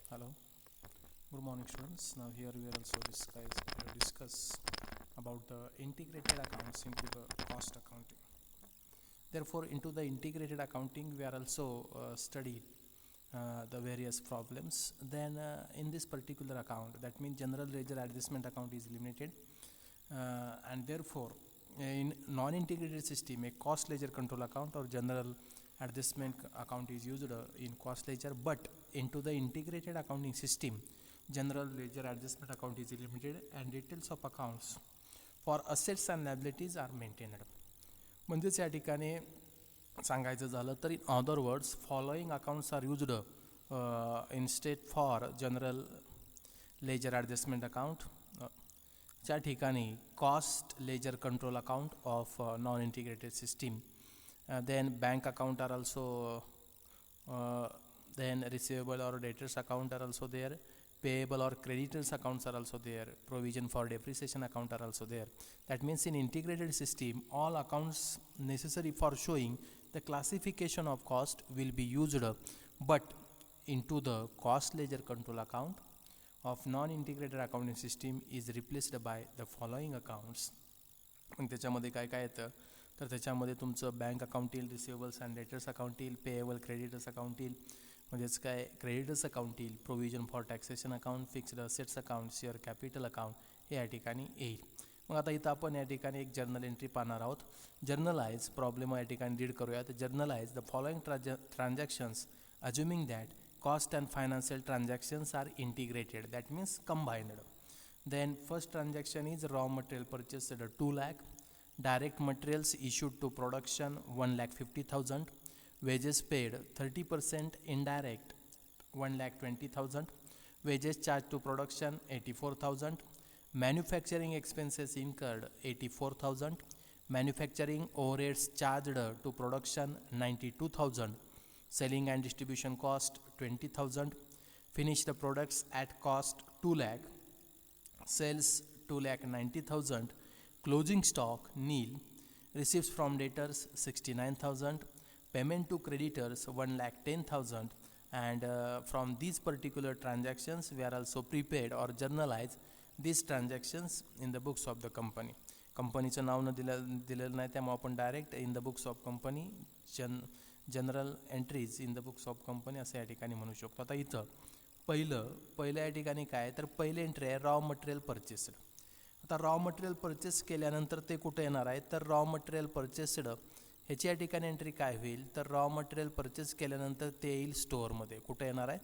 Hello, good morning students. Now here we are also discuss about the integrated accounts into the cost accounting. Therefore, into the integrated accounting, we are also studied the various problems. Then in this particular account, that means general ledger adjustment account is eliminated, and therefore in non-integrated system, a cost ledger control account or general adjustment account is used in cost ledger, but into the integrated accounting system, general ledger adjustment account is eliminated and details of accounts for assets and liabilities are maintained. म्हणजेच या ठिकाणी सांगायचं झालं तर in other words following accounts are used instead for general ledger adjustment account च्या ठिकाणी cost ledger control account of non integrated system then bank account are also then receivable or debtors account are also there, payable or creditors accounts are also there, provision for depreciation account are also there. That means in integrated system all accounts necessary for showing the classification of cost will be used, but into the cost ledger control account of non-integrated accounting system is replaced by the following accounts. मग त्याच्यामध्ये काय काय येतं तर त्याच्यामध्ये तुमचं bank account येईल, receivables and debtors account येईल, पेएबल क्रेडिटर्स अकाउंट येईल, म्हणजेच काय क्रेडिटर्स अकाउंट येईल, provision for taxation account, fixed assets account, share capital account हे या ठिकाणी येईल. मग आता इथं आपण या ठिकाणी एक जर्नल एंट्री पाहणार आहोत. जर्नलाइज प्रॉब्लेम या ठिकाणी रीड करूयात. Journalize the following transactions assuming that cost and financial transactions are integrated, that means combined. Then first transaction is raw material purchased 2 lakh, direct materials issued to production 1,50,000, wages paid 30%, indirect 1,20,000, wages charged to production 84,000, manufacturing expenses incurred 84,000, manufacturing overheads charged to production 92,000, selling and distribution cost 20,000, finished products at cost 2 lakh, sales 2,90,000, closing stock nil, receipts from debtors 69,000, payment to creditors 1,10,000, and from these particular transactions we are also prepared or journalize these transactions in the books of the company. कंपनीचं नाव न दिलेलं नाही त्यामुळे आपण direct in the books of company general entries in the books of company असं या ठिकाणी म्हणू शकतो. आता इथं पहिलं या ठिकाणी काय तर पहिले एंट्री आहे रॉ मटेरियल परचेस्ड. आता रॉ मटेरियल परचेस केल्यानंतर ते कुठे येणार आहे तर रॉ मटेरियल परचेस्ड ह्याची या ठिकाणी एंट्री काय होईल तर रॉ मटेरियल परचेस केल्यानंतर ते येईल स्टोअरमध्ये. कुठे येणार आहे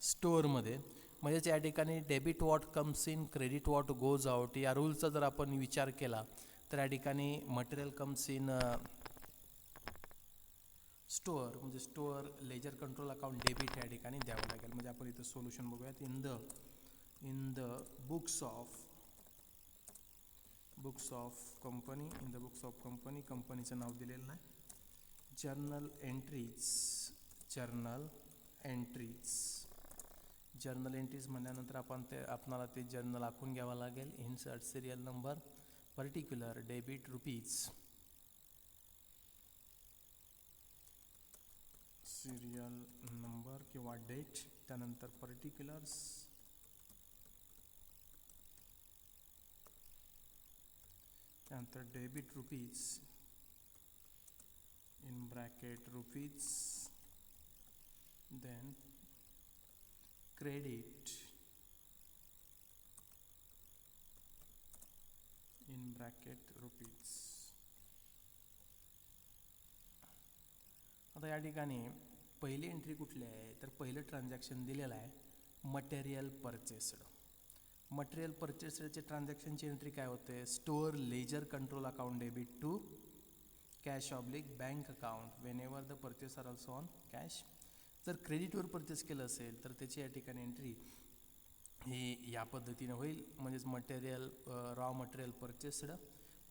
स्टोअरमध्ये. म्हणजेच या ठिकाणी debit what comes in, credit what goes out या रूलचा जर आपण विचार केला तर या ठिकाणी मटेरियल कम्स इन स्टोअर, म्हणजे store ledger control account debit या ठिकाणी द्यावं लागेल. म्हणजे आपण इथं सोल्युशन बघूयात. In the books of company, in the books of company, कंपनीचं नाव दिलेलं नाही. जर्नल एंट्रीज म्हणल्यानंतर आपणाला ते जर्नल आखून घ्यावं लागेल. Insert serial number, particular debit rupees, serial number किंवा डेट, त्यानंतर पर्टिक्युलर्स, त्यानंतर debit rupees in bracket rupees, then credit in bracket rupees. आता या ठिकाणी पहिली एंट्री कुठली आहे तर पहिलं ट्रान्झॅक्शन दिलेलं आहे मटेरियल परचेस्ड. मटेरियल परचेस्डचे ट्रान्झॅक्शनची एंट्री काय होते store ledger control account debit to cash oblique bank account whenever the purchase are also on cash. जर क्रेडिटवर परचेस केलं असेल तर त्याची या ठिकाणी एंट्री ही या पद्धतीने होईल. म्हणजेच रॉ मटेरियल परचेस्ड.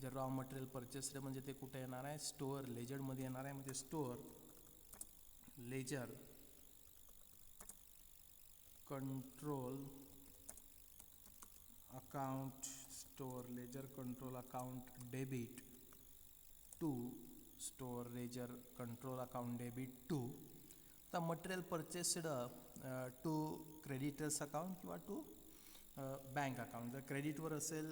जर रॉ मटेरियल परचेस्ड म्हणजे ते कुठे येणार आहे स्टोअर लेजरमध्ये येणार आहे. म्हणजे store ledger control account, store ledger control account debit to store ledger control account debit to. आता material purchased to creditors account किंवा टू बँक अकाउंट. जर क्रेडिटवर असेल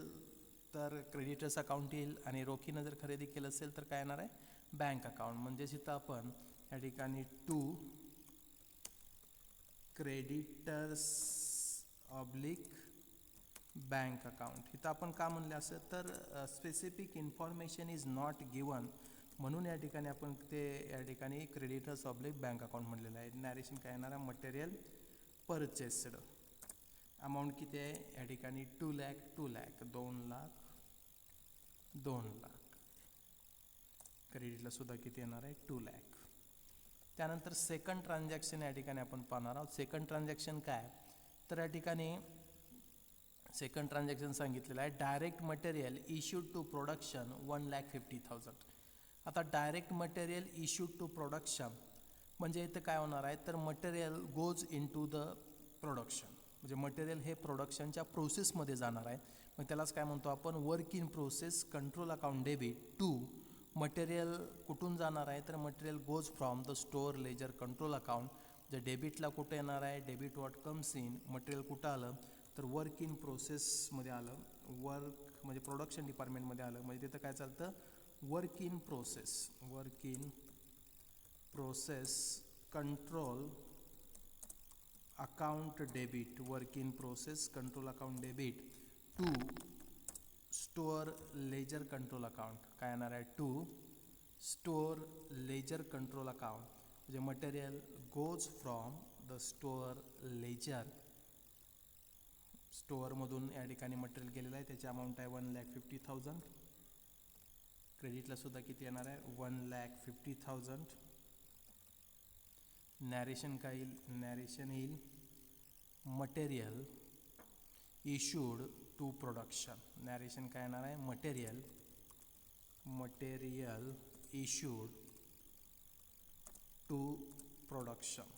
तर क्रेडिटर्स अकाउंट येईल आणि रोखीनं जर खरेदी केलं असेल तर काय येणार आहे बँक अकाउंट. म्हणजेच इथं आपण या ठिकाणी to creditors oblique bank account. इथं आपण का म्हणले असं तर specific information is not given म्हणून या ठिकाणी आपण ते या ठिकाणी क्रेडिटर्स ऑब्लिक बँक अकाउंट म्हणलेलं आहे. नॅरेशन काय येणार आहे मटेरियल परचेस्ड. अमाऊंट किती आहे या ठिकाणी 2 लाख 2 लाख 2 लाख. क्रेडिटला सुद्धा किती येणार आहे 2 लाख. त्यानंतर सेकंड ट्रान्झॅक्शन या ठिकाणी आपण पाहणार आहोत. सेकंड ट्रान्झॅक्शन काय तर या ठिकाणी सेकंड ट्रान्झॅक्शन सांगितलेलं आहे direct material issued to production 1,50,000. आता direct material issued to production म्हणजे इथं काय होणार आहे तर material goes in to the production. म्हणजे मटेरियल हे प्रोडक्शनच्या प्रोसेसमध्ये जाणार आहे. मग त्यालाच काय म्हणतो आपण work in process control account debit to. मटेरियल कुठून जाणार आहे तर material goes from the store ledger control account. जर डेबिटला कुठे येणार आहे debit what comes in material कुठं आलं तर वर्क इन प्रोसेसमध्ये आलं. वर्क म्हणजे प्रोडक्शन डिपार्टमेंटमध्ये आलं म्हणजे तिथं काय चालतं work in process control account debit. Work in process control account debit to store ledger control account. काय येणार आहे to store ledger control account. म्हणजे material goes from the store ledger. स्टोअरमधून या ठिकाणी मटेरियल गेलेलं आहे त्याची अमाऊंट आहे 1,50,000. क्रेडिटला सुद्धा किती येणार आहे 1,50,000. नॅरेशन काय येईल नॅरेशन येईल material issued to production. Narration काय येणार आहे material issued to production.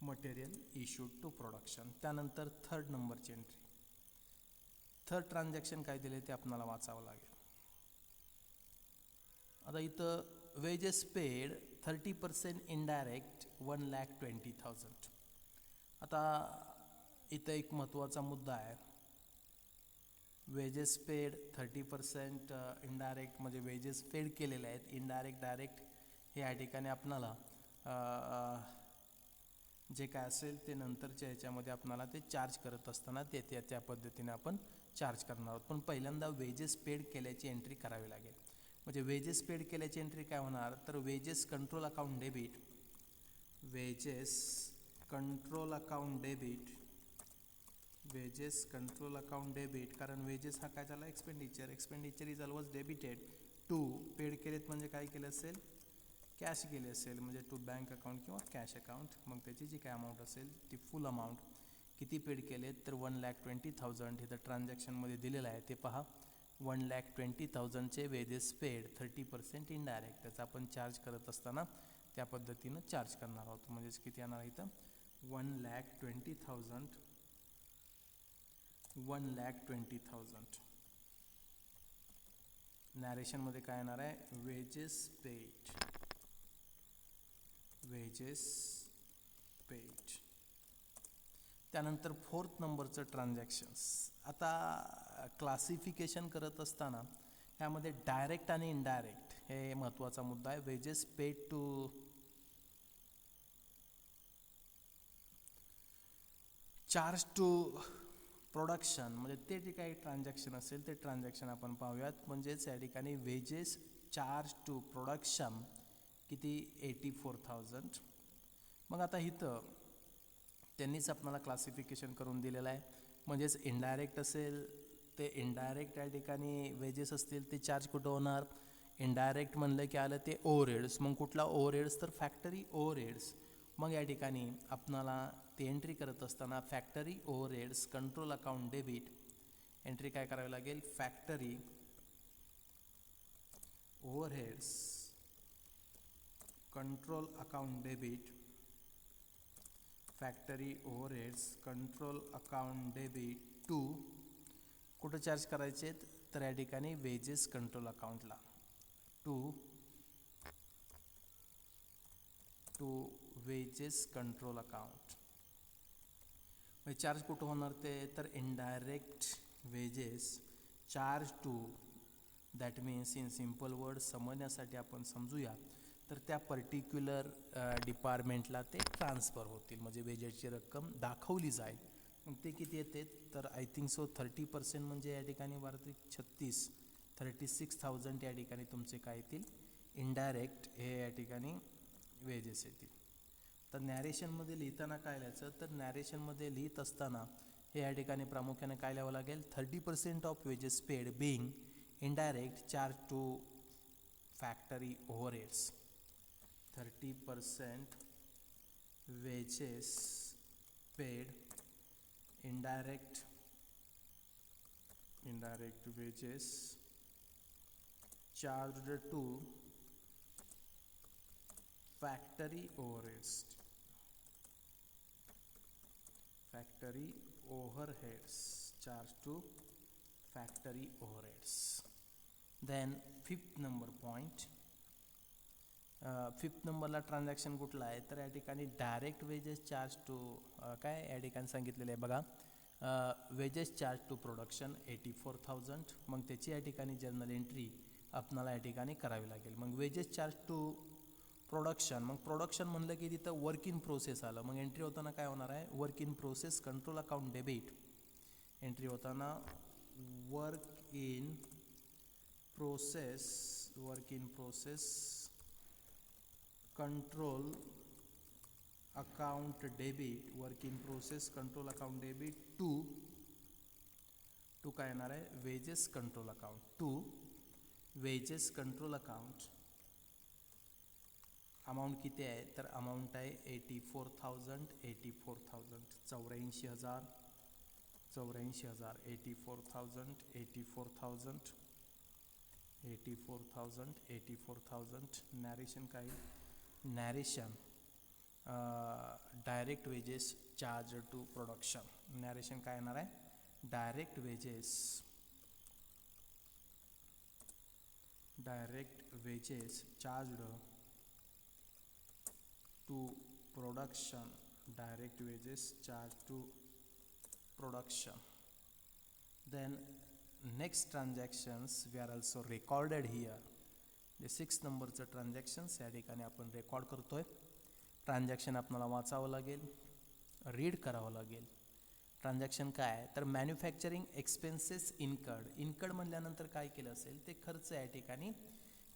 Material issued to production. त्यानंतर थर्ड नंबरची एंट्री. थर्ड ट्रान्झॅक्शन काय दिले ते आपल्याला वाचावं लागेल. आता इथं वेजेस पेड 30% इनडायरेक्ट 1,20,000. आता इथं एक महत्त्वाचा मुद्दा आहे. वेजेस पेड 30% इनडायरेक्ट म्हणजे वेजेस पेड केलेले आहेत. इनडायरेक्ट डायरेक्ट हे या ठिकाणी आपणाला जे काय असेल ते नंतरच्या ह्याच्यामध्ये आपणाला ते चार्ज करत असताना ते त्या पद्धतीने आपण चार्ज करणार आहोत. पण पहिल्यांदा वेजेस पेड केल्याची एंट्री करावी लागेल. म्हणजे वेजेस पेड केल्याची एंट्री काय होणार तर wages control account debit. Wages control account debit कारण वेजेस हा काय झाला expenditure is always debited to. Paid केलेत म्हणजे काय केलं असेल कॅश गेले असेल म्हणजे टू बँक अकाउंट किंवा कॅश अकाउंट. मग त्याची जी काय अमाऊंट असेल ती फुल अमाऊंट किती पेड केलेत तर 1,20,000 इथं ट्रान्झॅक्शनमध्ये दिलेलं आहे ते पहा. 1,20,000चे वेजेस पेड 30% इनडायरेक्ट त्याचा आपण चार्ज करत असताना त्या पद्धतीनं चार्ज करणार आहोत. म्हणजेच किती येणार इथं 1,20,000. नॅरेशनमध्ये काय येणार आहे वेजेस पेड. त्यानंतर फोर्थ नंबरचं ट्रान्झॅक्शन्स. आता क्लासिफिकेशन करत असताना ह्यामध्ये डायरेक्ट आणि इनडायरेक्ट हे महत्त्वाचा मुद्दा आहे. Wages paid to charge to production म्हणजे ते जे काही ट्रान्झॅक्शन असेल ते ट्रान्झॅक्शन आपण पाहूयात. म्हणजेच या ठिकाणी वेजेस चार्ज टू प्रोडक्शन किती 84,000. मग आता इथं त्यांनीच आपल्याला क्लासिफिकेशन करून दिलेलं आहे. म्हणजेच इनडायरेक्ट असेल ते इनडायरेक्ट या ठिकाणी वेजेस असतील ते चार्ज कुठं होणार इनडायरेक्ट म्हणलं की आलं ते ओव्हरहेड्स. मग कुठला ओव्हरहेड्स तर फॅक्टरी ओव्हरहेड्स. मग या ठिकाणी आपणाला ते एंट्री करत असताना factory overheads control account debit entry काय करावी लागेल factory overheads control account debit. Factory overheads control account debit to कुठं चार्ज करायचे तर या ठिकाणी वेजेस कंट्रोल अकाउंटला to wages control account. Charge कुठं होणार ते तर indirect wages charge to, that means in simple word समजण्यासाठी आपण समजूया तर त्या पर्टिक्युलर डिपार्टमेंटला ते ट्रान्सफर होतील, म्हणजे वेजेसची रक्कम दाखवली जाईल. मग ते किती येते तर आय थिंक सो 30% म्हणजे या ठिकाणी 36,000 या ठिकाणी तुमचे काय येतील इनडायरेक्ट हे या ठिकाणी वेजेस येतील. तर नॅरेशनमध्ये लिहिताना काय लिहायचं तर नॅरेशनमध्ये लिहित असताना हे या ठिकाणी प्रामुख्याने काय लिहावं लागेल 30% of wages paid being indirect charge to factory overheads. 30% wages paid indirect wages charged to factory overheads charged to factory overheads. Then fifth number point, fifth नंबरला ट्रान्झॅक्शन कुठला आहे तर या ठिकाणी डायरेक्ट वेजेस चार्ज टू काय या ठिकाणी सांगितलेलं आहे बघा, वेजेस चार्ज टू प्रोडक्शन 84,000. मग त्याची या ठिकाणी जर्नल एंट्री आपणाला या ठिकाणी करावी लागेल. मग वेजेस चार्ज टू प्रोडक्शन, मग प्रोडक्शन म्हणलं की तिथं वर्क इन प्रोसेस आलं. मग एंट्री होताना काय होणार आहे work in process control account debit. Entry होताना work in process control account debit, work in process control account debit to काय येणार आहे wages control account, to wages control account. Amount किती आहे तर अमाऊंट आहे 84,000 84,000 84,000 84,000. नॅरेशन काय narration direct wages charge to production. Narration काय येणार आहे direct wages charge to production, direct wages charge to production. Then next transactions we are also recorded here. जे 6 नंबरचं ट्रान्झॅक्शन्स या ठिकाणी आपण रेकॉर्ड करतोय. ट्रान्झॅक्शन आपल्याला वाचावं लागेल, रीड करावं लागेल. ट्रान्झॅक्शन काय आहे तर मॅन्युफॅक्चरिंग एक्सपेन्सेस इनकर्ड म्हणल्यानंतर काय केलं असेल ते खर्च या ठिकाणी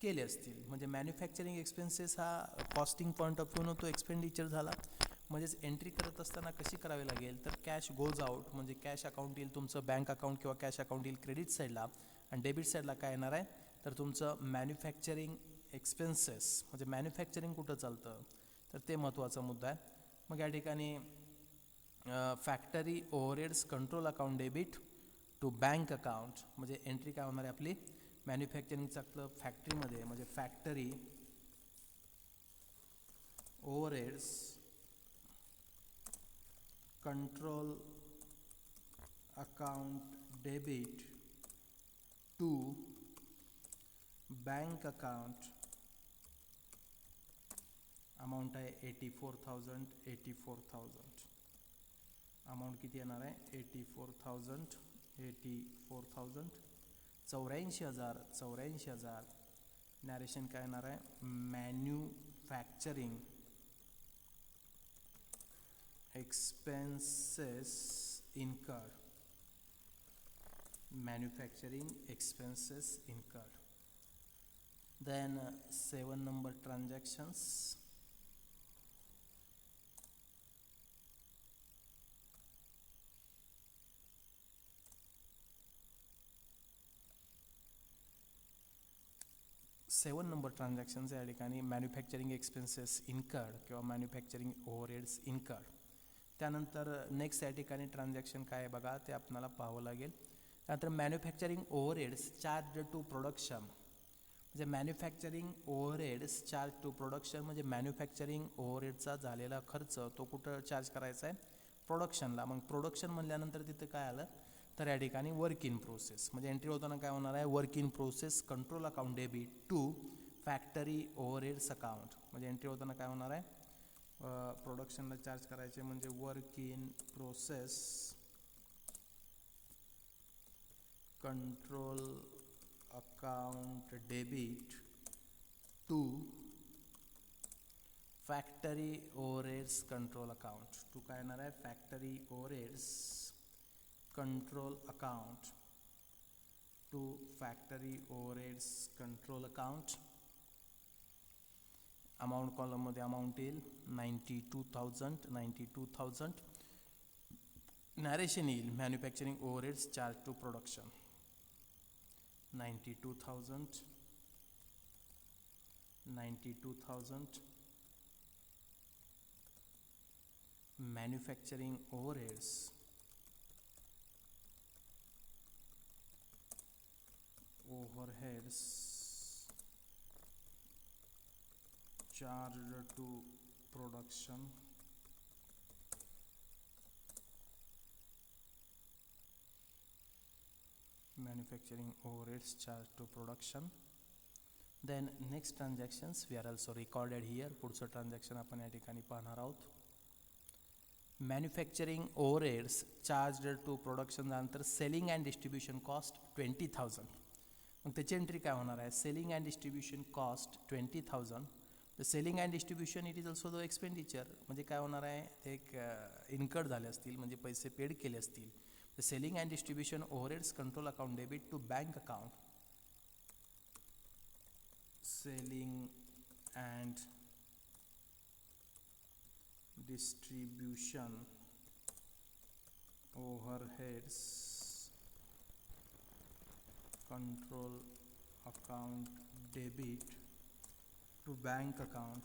केले असतील. म्हणजे मॅन्युफॅक्चरिंग एक्सपेन्सेस हा कॉस्टिंग पॉईंट ऑफ व्ह्यूनं तो एक्सपेंडिचर झाला. म्हणजेच एंट्री करत असताना कशी करावी लागेल तर कॅश गोज आउट, म्हणजे कॅश अकाउंट येईल तुमचं बँक अकाउंट किंवा कॅश अकाउंट येईल क्रेडिट साईडला, आणि डेबिट साईडला काय येणार आहे तर तुमचं मॅन्युफॅक्चरिंग एक्सपेन्सेस, म्हणजे मॅन्युफॅक्चरिंग कुठं चालतं तर ते महत्त्वाचा मुद्दा आहे. मग या ठिकाणी factory overheads control account debit to bank account, म्हणजे एंट्री काय होणार आहे आपली मॅन्युफॅक्चरिंगचं आपलं फॅक्टरीमध्ये, म्हणजे factory overheads control account debit to bank account. Amount आहे 84,000. अमाऊंट किती येणार आहे 84,000 84,000. नॅरेशन काय येणार आहे manufacturing expenses incurred. Then 7 number transactions. सेवन नंबर ट्रान्झॅक्शन्स या ठिकाणी मॅन्युफॅक्चरिंग एक्सपेन्सेस इनकर्ड किंवा मॅन्युफॅक्चरिंग ओव्हरहेड्स इनकर्ड. त्यानंतर नेक्स्ट या ठिकाणी ट्रान्झॅक्शन काय आहे बघा ते आपल्याला पाहावं लागेल. त्यानंतर manufacturing overheads charge to production, म्हणजे manufacturing overheads charge to production, म्हणजे मॅन्युफॅक्चरिंग ओव्हरहेडचा झालेला खर्च तो कुठं चार्ज करायचा आहे प्रोडक्शनला. मग प्रोडक्शन म्हणल्यानंतर तिथं काय आलं तर या ठिकाणी वर्क इन प्रोसेस, म्हणजे एंट्री होताना काय होणार आहे work in process control account debit to factory overheads account, म्हणजे एंट्री होताना काय होणार आहे प्रोडक्शनला चार्ज करायचे म्हणजे work in process control account debit to factory overheads control account. To काय येणार आहे, factory overheads control account to factory overheads control account. Amount कॉलममध्ये अमाऊंट येईल 92,000. नॅरेशन येईल manufacturing overheads charge to production 92,000 manufacturing overheads charged to production manufacturing overheads charged to production. Then next transactions we are also recorded here. पुढचं transaction आपण या ठिकाणी पाहणार आहोत. Manufacturing overheads charged to production नंतर selling and distribution cost 20,000. मग त्याची entry काय होणार आहे, selling and distribution cost 20,000. The selling and distribution it is also the expenditure. म्हणजे काय होणार आहे, ते एक इन्कर्ड झाले असतील म्हणजे पैसे पेड केले असतील. The selling and distribution overheads control account debit to bank account. Selling and distribution overheads control account debit to bank account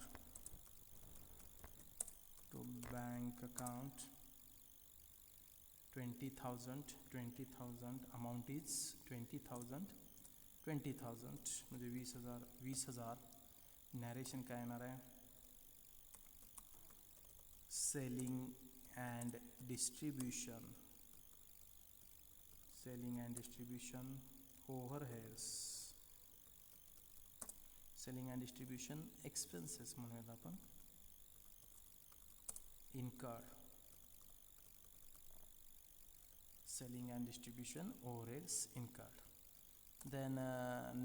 20,000 amount is 20,000 म्हणजे 20,000. नॅरेशन काय येणार आहे, selling and distribution overheads, selling and distribution expenses म्हणूयात आपण, incurred. selling and distribution overheads incurred. Then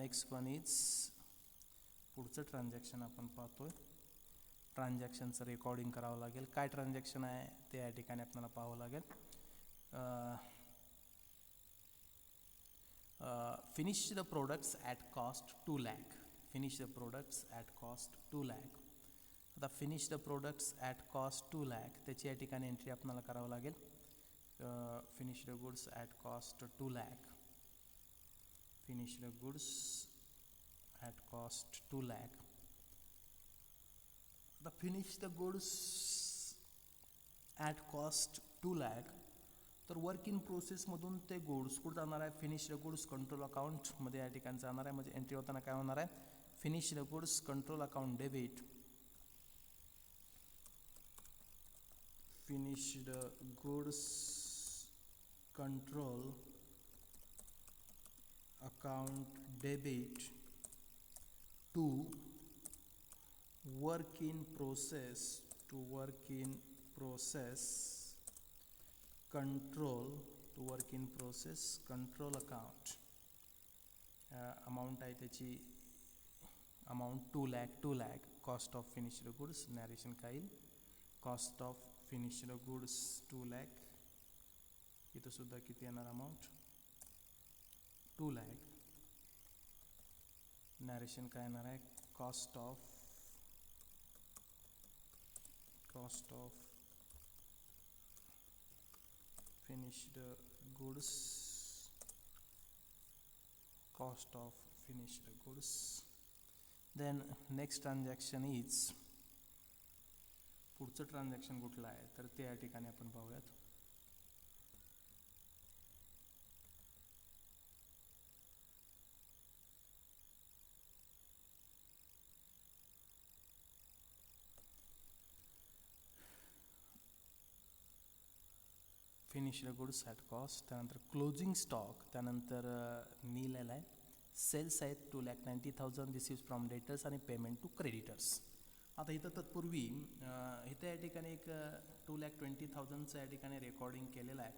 next one is पुढचं transaction आपण पाहतोय. ट्रान्झॅक्शनचं recording करावं लागेल. काय ट्रान्झॅक्शन आहे ते या ठिकाणी आपल्याला पाहावं लागेल. Finish the products at cost 2 lakh. Finish the products at cost 2 lakh. आता finish the products at cost 2 lakh त्याची या ठिकाणी एंट्री आपल्याला करावं लागेल. Finish the goods at cost 2 lakh. Finish the goods at cost 2 lakh. The finish the goods at cost 2 lakh. तर work in प्रोसेसमधून ते goods कुठं जाणार आहे, फिनिश द गुड्स कंट्रोल अकाउंटमध्ये या ठिकाणी जाणार आहे. म्हणजे एंट्री होताना काय होणार आहे, finish the goods control account debit. Finish the goods control account debit to work in process control account. Amount आहे त्याची amount 2 lakh. Cost of finished goods narration काय येईल, cost of finished goods 2 lakh. इथं सुद्धा किती येणार amount 2 lakh. Narration काय येणार आहे, cost of finished goods, then next transaction is, पुढचं ट्रान्झॅक्शन कुठलं आहे तर ते या ठिकाणी आपण पाहूयात. Finish the goods at cost, त्यानंतर क्लोजिंग स्टॉक, त्यानंतर नील आहे. सेल्स आहेत 2,90,000. दिस इज फ्रॉम डेटर्स आणि पेमेंट टू क्रेडिटर्स. आता इथं तत्पूर्वी इथं या ठिकाणी एक 2,20,000चं या ठिकाणी रेकॉर्डिंग केलेलं आहे.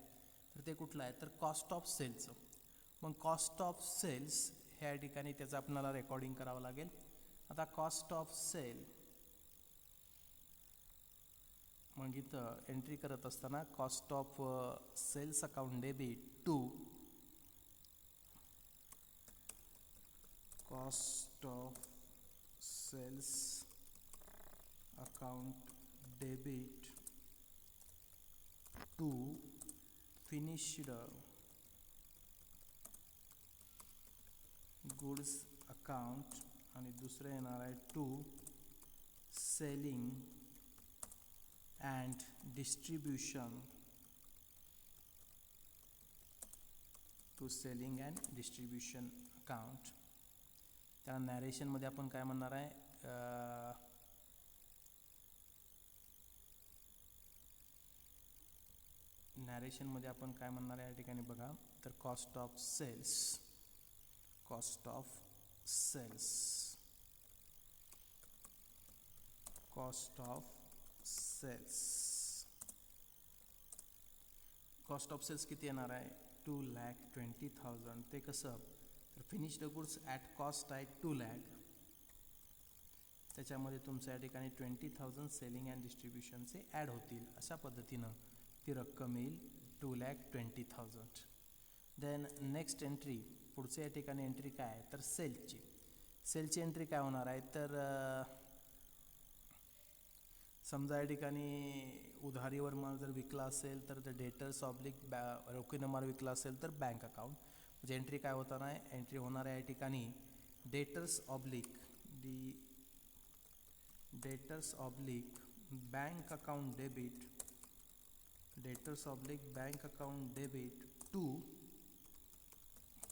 तर ते कुठलं आहे तर कॉस्ट ऑफ सेल्सचं. मग कॉस्ट ऑफ सेल्स ह्या ठिकाणी त्याचं आपल्याला रेकॉर्डिंग करावं लागेल. आता कॉस्ट ऑफ सेल मग इथं एंट्री करत असताना cost of sales account debit to cost of sales account debit to finished goods account आणि दुसरं येणार आहे to selling and distribution account. त्या नॅरेशनमध्ये आपण काय म्हणणार आहे नॅरेशनमध्ये आपण काय म्हणणार आहे या ठिकाणी बघा तर cost of sales cost of sales किती येणार आहे 2,20,000. ते कसं तर फिनिश्ड गुड्स ॲट कॉस्ट आहे 2 लाख, त्याच्यामध्ये तुमच्या या ठिकाणी 20,000 सेलिंग अँड डिस्ट्रीब्युशनचे ॲड होतील. अशा पद्धतीनं ती रक्कम येईल 2,20,000. देन नेक्स्ट एंट्री पुढच्या या ठिकाणी एंट्री काय आहे तर सेलची एंट्री काय होणार आहे तर समजा या ठिकाणी उधारीवर माल जर विकला असेल तर डेटर्स ऑब्लिक रोखीनं माल विकला असेल तर बँक अकाउंट. म्हणजे एंट्री काय होणार आहे एंट्री होणार आहे या ठिकाणी debtors oblique bank account debit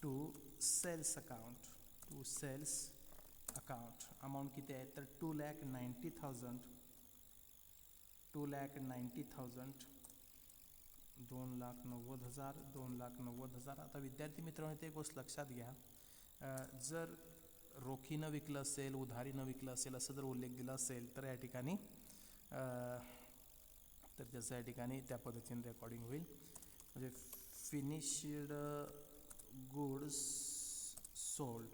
to sales account. Amount किती आहे तर 2,90,000 2,90,000. आता विद्यार्थी मित्रांनो ते गोष्ट लक्षात घ्या, जर रोखीनं विकलं असेल उधारीनं विकलं असेल असं जर उल्लेख दिला असेल तर या ठिकाणी तर त्याचं या ठिकाणी त्या पद्धतीने रेकॉर्डिंग होईल. म्हणजे finished goods sold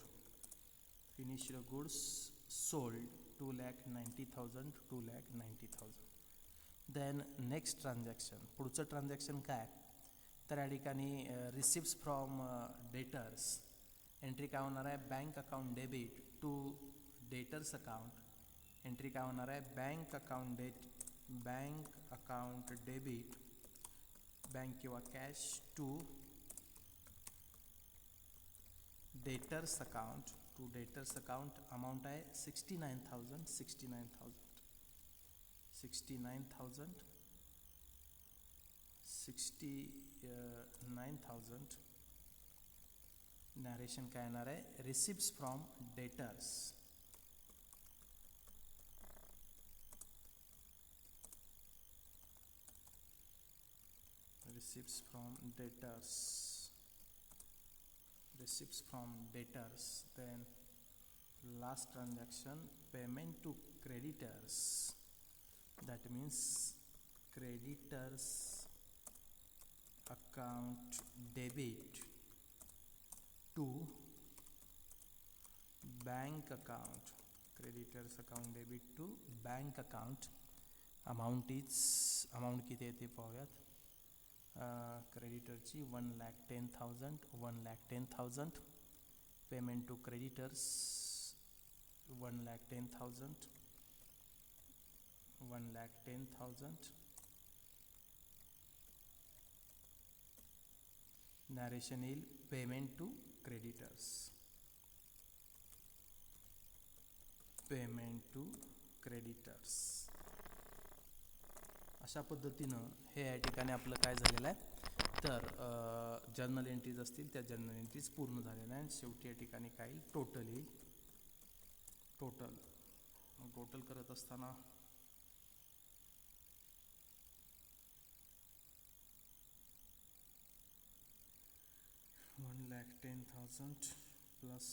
2,90,000. Then next transaction पुढचं ट्रान्झॅक्शन काय तर या ठिकाणी रिसिप्ट्स फ्रॉम डेटर्स. एंट्री काय होणार आहे bank account debit to debtors account. Entry काय होणार आहे बँक अकाउंट डेबिट बँक किंवा cash to debtors account. Amount आहे 69,000. नॅरेशन काय येणार आहे receipts from debtors. Then last transaction payment to creditors. That means creditors account debit to bank account. Amount किती आहे ते पाहूयात. क्रेडिटरची 1,10,000. Payment to creditors 1,10,000. नॅरेशन येईल पेमेंट टू क्रेडिटर्स. अशा पद्धतीनं हे या ठिकाणी आपलं काय झालेलं आहे तर जर्नल एंट्रीज असतील त्या जर्नल एंट्रीज पूर्ण झालेल्या आहे. शेवटी या ठिकाणी काय येईल टोटल येईल. टोटल करत असताना $1,10,000 plus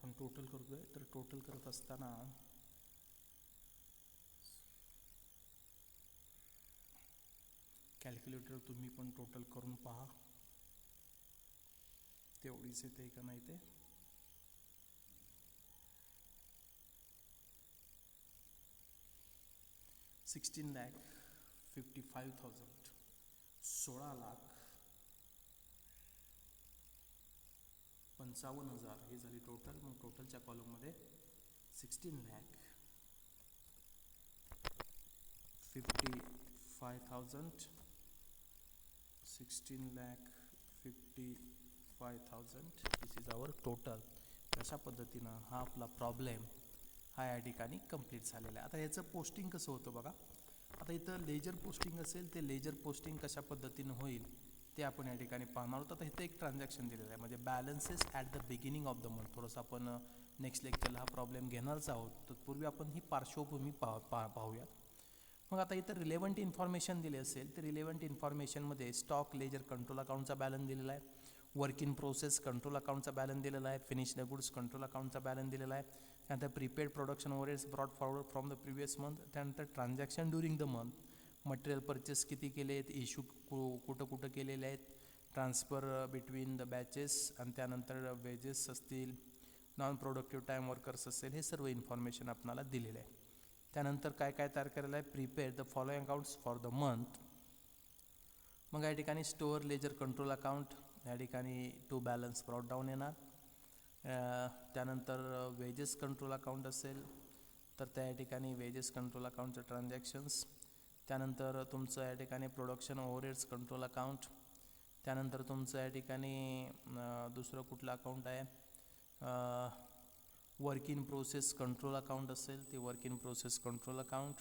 आपण टोटल करतोय, तर टोटल करत असताना कॅल्क्युलेटर तुम्ही पण टोटल करून पहा तेवढीच येते का नाही ते. $16,55,000 16,55,000 हे झाली टोटल. मग टोटलच्या कॉलममध्ये 16,55,000 16,55,000 दिस इज आवर टोटल. अशा पद्धतीनं हा आपला प्रॉब्लेम हा या ठिकाणी कंप्लीट झालेला आहे. आता याचं पोस्टिंग कसं होतं बघा. आता इथं लेजर पोस्टिंग असेल, ते लेजर पोस्टिंग कशा पद्धतीनं होईल ते आपण या ठिकाणी पाहणार आहोत. आता इथं एक ट्रान्झॅक्शन दिलेलं आहे, म्हणजे balances at the beginning of the month. थोडंसं आपण नेक्स्ट लेक्चरला हा प्रॉब्लेम घेणारच आहोत, तर पूर्वी आपण ही पार्श्वभूमी पाहूया. मग आता इथं रिलेव्हंट इन्फॉर्मेशन दिले असेल, तर रिलेव्हंट इन्फॉर्मेशनमध्ये स्टॉक लेजर कंट्रोल अकाउंटचा बॅलन्स दिलेला आहे, वर्क इन प्रोसेस कंट्रोल अकाउंटचा बॅलन्स दिलेला आहे, फिनिश्ड गुड्स कंट्रोल अकाउंटचा बॅलन्स दिलेला आहे, त्यानंतर prepaid production overheads brought forward from the previous month, त्यानंतर transaction during the month, material purchase किती केले आहेत, इश्यू कुठं केलेले आहेत, ट्रान्सफर बिटवीन द बॅचेस, आणि त्यानंतर वेजेस असतील, नॉन प्रोडक्टिव्ह टाईम वर्कर्स असेल, हे सर्व इन्फॉर्मेशन आपल्याला दिलेलं आहे. त्यानंतर काय काय तयार केलेलं आहे, prepare the following accounts for the month. मग या ठिकाणी स्टोअर लेजर कंट्रोल अकाउंट, या ठिकाणी टू बॅलन्स ब्रॉट डाऊन येणार. त्यानंतर वेजेस कंट्रोल अकाउंट असेल, तर त्या ठिकाणी वेजेस कंट्रोल अकाउंटचं ट्रान्झॅक्शन्स. त्यानंतर तुमचं या ठिकाणी प्रोडक्शन ओव्हरहेड्स कंट्रोल अकाउंट. त्यानंतर तुमचं या ठिकाणी दुसरं कुठलं अकाउंट आहे, work in process control account असेल, ते work in process control account.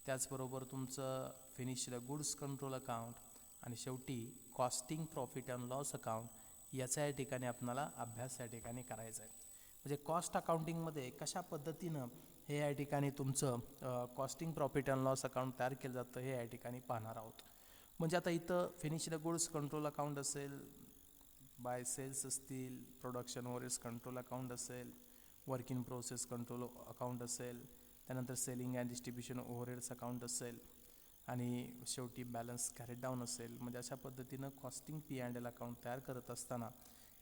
त्याचबरोबर तुमचं फिनिश्ड गुड्स कंट्रोल अकाउंट, आणि शेवटी costing profit and loss account. याचा या ठिकाणी आपल्याला अभ्यास या ठिकाणी करायचा आहे. म्हणजे कॉस्ट अकाउंटिंगमध्ये कशा पद्धतीनं हे या ठिकाणी तुमचं costing profit and loss account तयार केलं जातं हे या ठिकाणी पाहणार आहोत. म्हणजे आता इथं फिनिश्ड गुड्स कंट्रोल अकाउंट असेल, बाय सेल्स असतील, प्रोडक्शन ओव्हरहेड्स कंट्रोल अकाउंट असेल, work in process control account असेल, त्यानंतर selling and distribution overheads account असेल, आणि शेवटी बॅलन्स कॅरेट डाऊन असेल. म्हणजे अशा पद्धतीनं कॉस्टिंग P&L अकाउंट तयार करत असताना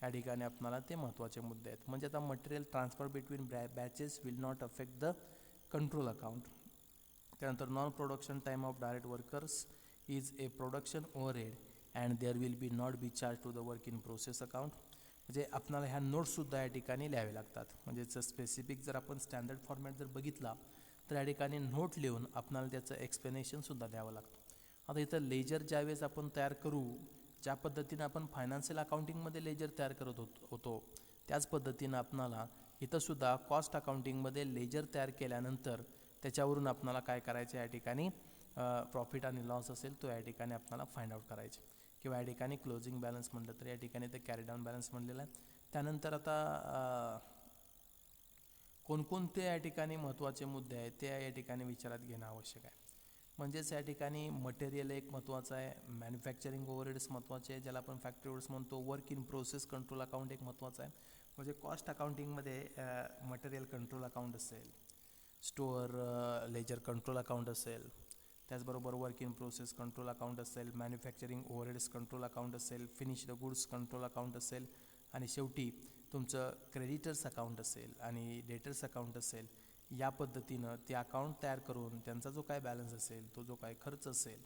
या ठिकाणी आपल्याला ते महत्त्वाचे मुद्दे आहेत. म्हणजे आता material transfer between batches will not affect the control account. त्यानंतर non production time of direct workers is a production overhead and there will be not be charge to the work in process account. म्हणजे आपल्याला ह्या नोट्ससुद्धा या ठिकाणी लिहावे लागतात. म्हणजे specific जर आपण स्टँडर्ड फॉर्मॅट जर बघितला तर या ठिकाणी नोट लिहून आपल्याला त्याचं एक्सप्लेनेशनसुद्धा द्यावं लागतं. आता इथं लेजर ज्यावेळेस आपण तयार करू, ज्या पद्धतीनं आपण फायनान्शियल अकाउंटिंगमध्ये लेजर तयार करत होतो त्याच पद्धतीनं आपणाला इथंसुद्धा कॉस्ट अकाउंटिंगमध्ये लेजर तयार केल्यानंतर त्याच्यावरून आपणाला काय करायचं, या ठिकाणी प्रॉफिट आणि लॉस असेल तो या ठिकाणी आपल्याला फाइंड आउट करायचे, किंवा या ठिकाणी क्लोजिंग बॅलन्स म्हटलं तर या ठिकाणी ते कॅरी डाऊन बॅलन्स म्हणलेलं आहे. त्यानंतर आता कोणकोणते या ठिकाणी महत्त्वाचे मुद्दे आहेत ते या ठिकाणी विचारात घेणं आवश्यक आहे. म्हणजेच या ठिकाणी मटेरियल एक महत्त्वाचं आहे, मॅन्युफॅक्चरिंग ओव्हरहेड्स महत्त्वाचे आहे, ज्याला आपण फॅक्टरी ओव्हरहेड्स म्हणतो, work in process control account एक महत्त्वाचं आहे. म्हणजे कॉस्ट अकाउंटिंगमध्ये मटेरियल कंट्रोल अकाउंट असेल, स्टोअर लेजर कंट्रोल अकाउंट असेल, त्याचबरोबर work in process control account असेल, मॅन्युफॅक्चरिंग ओव्हरहेड्स कंट्रोल अकाउंट असेल, फिनिश्ड गुड्स कंट्रोल अकाउंट असेल, आणि शेवटी तुमचं क्रेडिटर्स अकाउंट असेल आणि डेटर्स अकाउंट असेल. या पद्धतीनं ते अकाउंट तयार करून त्यांचा जो काय बॅलन्स असेल, तो जो काय खर्च असेल,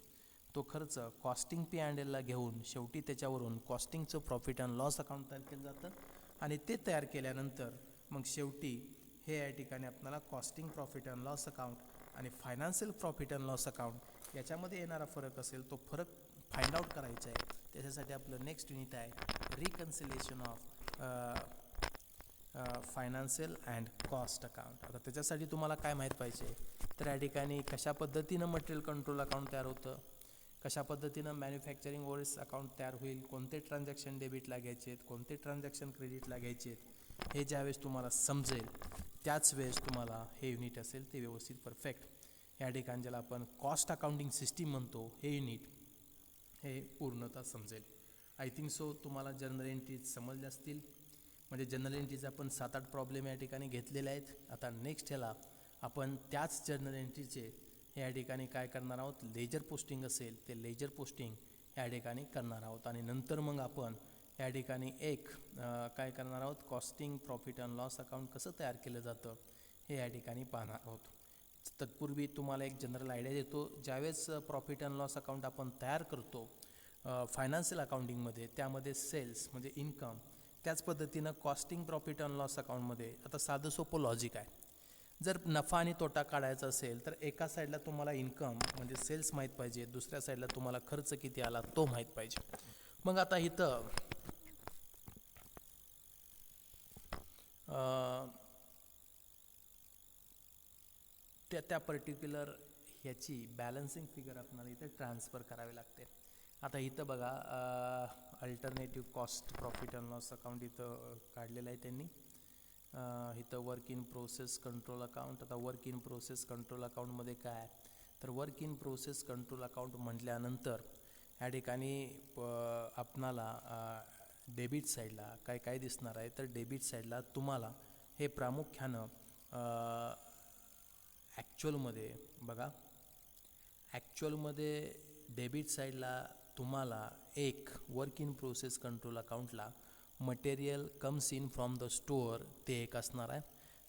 तो खर्च कॉस्टिंग P&Lला घेऊन शेवटी त्याच्यावरून कॉस्टिंगचं प्रॉफिट अँड लॉस अकाउंट तयार केलं जातं. आणि ते तयार केल्यानंतर मग शेवटी हे या ठिकाणी आपल्याला costing profit and loss account आणि financial profit and loss account याच्यामध्ये येणारा फरक असेल तो फरक फाइंड आउट करायचा आहे. त्याच्यासाठी आपलं नेक्स्ट युनिट आहे reconciliation of financial and cost account. आता त्याच्यासाठी तुम्हाला काय माहीत पाहिजे, तर या ठिकाणी कशा पद्धतीनं मटेरियल कंट्रोल अकाउंट तयार होतं, कशा पद्धतीनं मॅन्युफॅक्चरिंग ओव्हरहेड्स अकाउंट तयार होईल, कोणते ट्रान्झॅक्शन डेबिटला घ्यायचे आहेत, कोणते ट्रान्झॅक्शन क्रेडिटला घ्यायचे आहेत, हे ज्यावेळेस तुम्हाला समजेल त्याच वेळेस तुम्हाला हे युनिट असेल ते व्यवस्थित परफेक्ट या ठिकाणी ज्याला आपण कॉस्ट अकाउंटिंग सिस्टीम म्हणतो हे युनिट हे पूर्णतः समजेल. आय थिंक सो तुम्हाला जर्नल एंट्रीज समजल्या असतील. म्हणजे जनरल एंट्रीचे आपण 7-8 प्रॉब्लेम या ठिकाणी घेतलेले आहेत. आता नेक्स्ट ह्याला आपण त्याच जर्नल एंट्रीचे या ठिकाणी काय करणार आहोत, लेजर पोस्टिंग असेल ते लेजर पोस्टिंग या ठिकाणी करणार आहोत. आणि नंतर मग आपण या ठिकाणी एक काय करणार आहोत, costing profit and loss account कसं तयार केलं जातं हे या ठिकाणी पाहणार आहोत. तत्पूर्वी तुम्हाला एक जनरल आयडिया देतो. ज्यावेळेस प्रॉफिट अँड लॉस अकाउंट आपण तयार करतो फायनान्शियल अकाउंटिंगमध्ये, त्यामध्ये सेल्स म्हणजे इन्कम, त्याच पद्धतीनं कॉस्टिंग प्रॉफिट अँड लॉस अकाउंटमध्ये आता साधं सोपं लॉजिक आहे. जर नफा आणि तोटा काढायचा असेल तर एका साईडला तुम्हाला इन्कम म्हणजे सेल्स माहीत पाहिजे, दुसऱ्या साईडला तुम्हाला खर्च किती आला तो माहीत पाहिजे. मग आता इथं त्या पर्टिक्युलर ह्याची बॅलन्सिंग फिगर आपल्याला इथे ट्रान्सफर करावी लागते. आता इथं बघा alternative cost profit and loss account इथं काढलेलं आहे त्यांनी. इथं work in process control account. आता वर्क इन प्रोसेस कंट्रोल अकाउंटमध्ये काय आहे, तर work in process control account म्हटल्यानंतर या ठिकाणी आपणाला डेबिट साईडला काय काय दिसणार आहे, तर डेबिट साईडला तुम्हाला हे प्रामुख्यानं ॲक्च्युअलमध्ये बघा, ॲक्च्युअलमध्ये डेबिट साईडला तुम्हाला एक वर्क इन प्रोसेस कंट्रोल अकाउंटला material comes in from the store ते एक असणार आहे.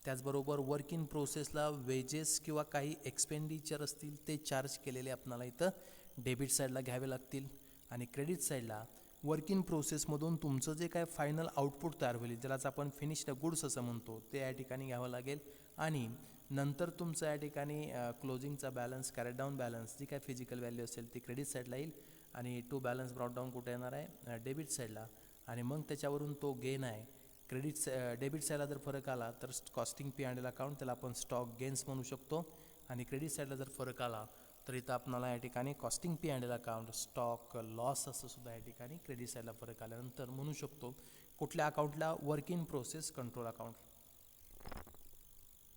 त्याचबरोबर वर्क इन प्रोसेसला वेजेस किंवा काही एक्सपेंडिचर असतील ते चार्ज केलेले आपल्याला इथं डेबिट साईडला घ्यावे लागतील. आणि क्रेडिट साईडला वर्क इन प्रोसेसमधून तुमचं जे काय फायनल आउटपुट तयार होईल, ज्यालाच आपण फिनिश्ड गुड्स असं म्हणतो, ते या ठिकाणी घ्यावं लागेल. आणि नंतर तुमचं या ठिकाणी क्लोजिंगचा बॅलन्स, कॅरेट डाऊन बॅलन्स, जी काय फिजिकल व्हॅल्यू असेल ती क्रेडिट साईडला येईल. आणि टू बॅलन्स ब्रॉट डाऊन कुठे येणार आहे, डेबिट साईडला. आणि मग त्याच्यावरून तो गेन आहे डेबिट साईडला जर फरक आला तर costing P and L account, त्याला आपण स्टॉक गेन्स म्हणू शकतो. आणि क्रेडिट साईडला जर फरक आला तर इथं आपल्याला या ठिकाणी costing P and L account, stock loss असं सुद्धा या ठिकाणी क्रेडिट साईडला फरक आल्यानंतर म्हणू शकतो. कुठल्या अकाउंटला, work in process control account.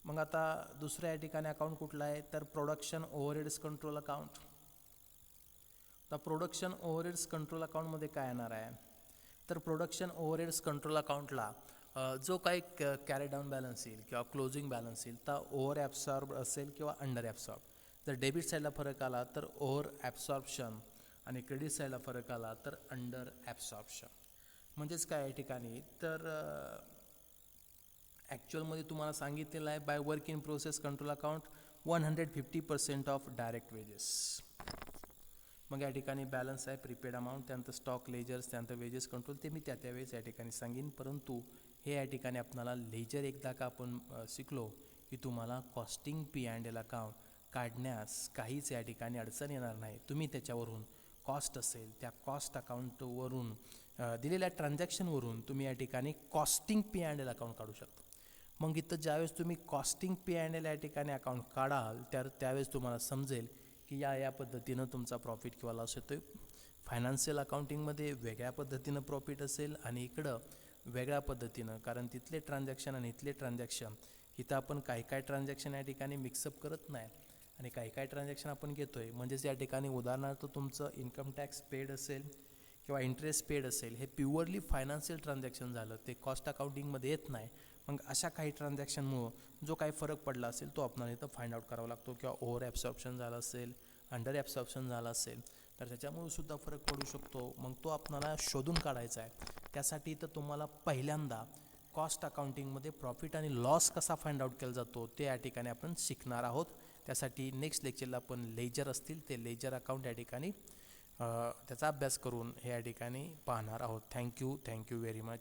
मग आता दुसऱ्या या ठिकाणी अकाउंट कुठला आहे, तर प्रोडक्शन ओव्हरहेड्स कंट्रोल अकाउंट. तर प्रोडक्शन ओव्हरहेड्स कंट्रोल अकाउंटमध्ये काय येणार आहे, तर प्रोडक्शन ओव्हरहेड्स कंट्रोल अकाउंटला जो काही कॅरी डाऊन बॅलन्स येईल किंवा क्लोजिंग बॅलन्स येईल तर ओव्हर ॲब्सॉर्ब असेल किंवा अंडर ॲब्सॉर्ब. जर डेबिट साईडला फरक आला तर ओव्हर ॲब्सॉर्प्शन आणि क्रेडिट साईडला फरक आला तर अंडर ॲब्सॉर्प्शन. म्हणजेच काय या ठिकाणी, तर ॲक्च्युअलमध्ये तुम्हाला सांगितलेलं आहे by work in process control account 150% of direct wedges. मग या ठिकाणी बॅलन्स आहे प्रीपेड अमाऊंट, त्यानंतर स्टॉक लेजर्स, त्यानंतर वेजेस कंट्रोल, ते मी त्यावेळेस या ठिकाणी सांगेन. परंतु हे या ठिकाणी आपल्याला लेजर एकदा का आपण शिकलो की तुम्हाला costing P and L account काढण्यास काहीच या ठिकाणी अडचण येणार नाही. तुम्ही त्याच्यावरून कॉस्ट असेल त्या कॉस्ट अकाउंटवरून दिलेल्या ट्रान्झॅक्शनवरून तुम्ही या ठिकाणी costing P and L account काढू शकता. मग इथं ज्यावेळेस तुम्ही कॉस्टिंग पी अँड एल या ठिकाणी अकाउंट काढाल त्यावेळेस तुम्हाला समजेल की या पद्धतीनं तुमचा प्रॉफिट किंवा लॉस येतो आहे. फायनान्शियल अकाउंटिंगमध्ये वेगळ्या पद्धतीनं प्रॉफिट असेल आणि इकडं वेगळ्या पद्धतीनं, कारण तिथले ट्रान्झॅक्शन आणि इथले ट्रान्झॅक्शन, इथं आपण काही ट्रान्झॅक्शन या ठिकाणी मिक्सअप करत नाही आणि काही ट्रान्झॅक्शन आपण घेतो आहे. म्हणजेच या ठिकाणी उदाहरणार्थ तुमचं इन्कम टॅक्स पेड असेल किंवा इंटरेस्ट पेड असेल, हे प्युअरली फायनान्शियल ट्रान्झॅक्शन झालं, ते कॉस्ट अकाउंटिंगमध्ये येत नाही. मग अशा काही ट्रान्झॅक्शनमुळं जो काही फरक पडला असेल तो आपल्याला इथं फाइंड आउट करावा लागतो. किंवा ओव्हर ॲब्सॉर्प्शन झालं असेल, अंडर ॲब्सॉर्प्शन झालं असेल तर त्याच्यामुळे सुद्धा फरक पडू शकतो. मग तो आपल्याला शोधून काढायचा आहे. त्यासाठी इथं तुम्हाला पहिल्यांदा कॉस्ट अकाउंटिंगमध्ये प्रॉफिट आणि लॉस कसा फाइंड आउट केला जातो ते या ठिकाणी आपण शिकणार आहोत. त्यासाठी नेक्स्ट लेक्चरला आपण लेजर असतील ते लेजर अकाउंट या ठिकाणी त्याचा अभ्यास करून हे या ठिकाणी पाहणार आहोत. Thank you very much.